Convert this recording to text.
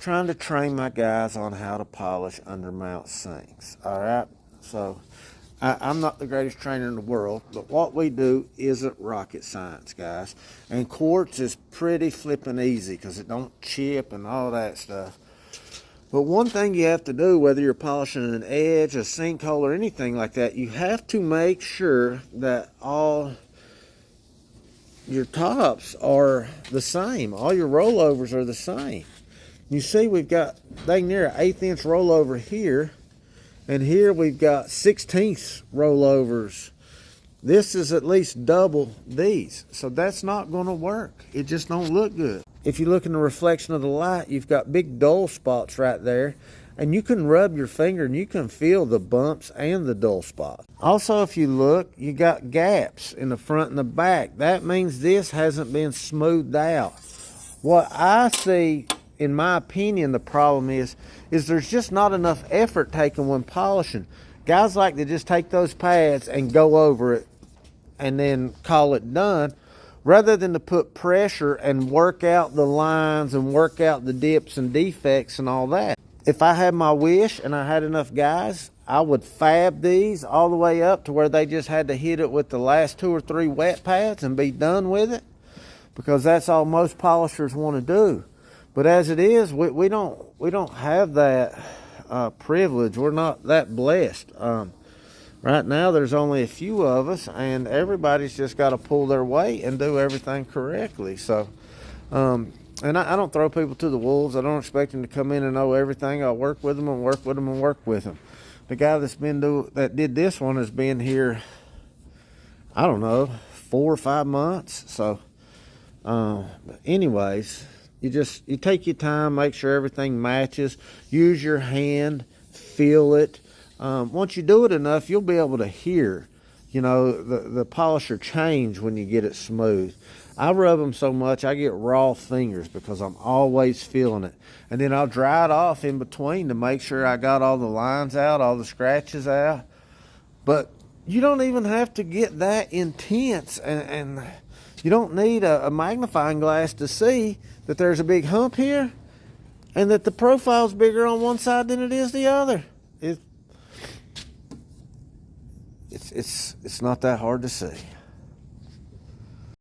trying to train my guys on how to polish undermount sinks. All right, so I'm not the greatest trainer in the world, but what we do isn't rocket science, guys. And quartz is pretty flippin' easy because it don't chip and all that stuff. But one thing you have to do, whether you're polishing an edge, a sinkhole, or anything like that, you have to make sure that all your tops are the same. All your rollovers are the same. You see we've got dang near an 1/8 inch rollover here, and here we've got 1/16 rollovers. This is at least double these, so that's not going to work. It just don't look good. If you look in the reflection of the light, you've got big dull spots right there, and you can rub your finger and you can feel the bumps and the dull spots. Also, if you look, you got gaps in the front and the back. That means this hasn't been smoothed out. What I see, in my opinion, the problem is there's just not enough effort taken when polishing. Guys like to just take those pads and go over it and then call it done, rather than to put pressure and work out the lines and work out the dips and defects and all that. If I had my wish and I had enough guys, I would fab these all the way up to where they just had to hit it with the last 2 or 3 wet pads and be done with it, because that's all most polishers want to do. But as it is, we don't have that privilege. We're not that blessed. Right now, there's only a few of us, and everybody's just got to pull their weight and do everything correctly. So, and I don't throw people to the wolves. I don't expect them to come in and know everything. I'll work with them and work with them and work with them. The guy that did this one has been here, I don't know, 4 or 5 months. So, but anyways, you take your time, make sure everything matches. Use your hand, feel it. Once you do it enough, you'll be able to hear, the polisher change when you get it smooth. I rub them so much, I get raw fingers because I'm always feeling it. And then I'll dry it off in between to make sure I got all the lines out, all the scratches out. But you don't even have to get that intense, and you don't need a magnifying glass to see that there's a big hump here and that the profile's bigger on one side than it is the other. It's not that hard to see.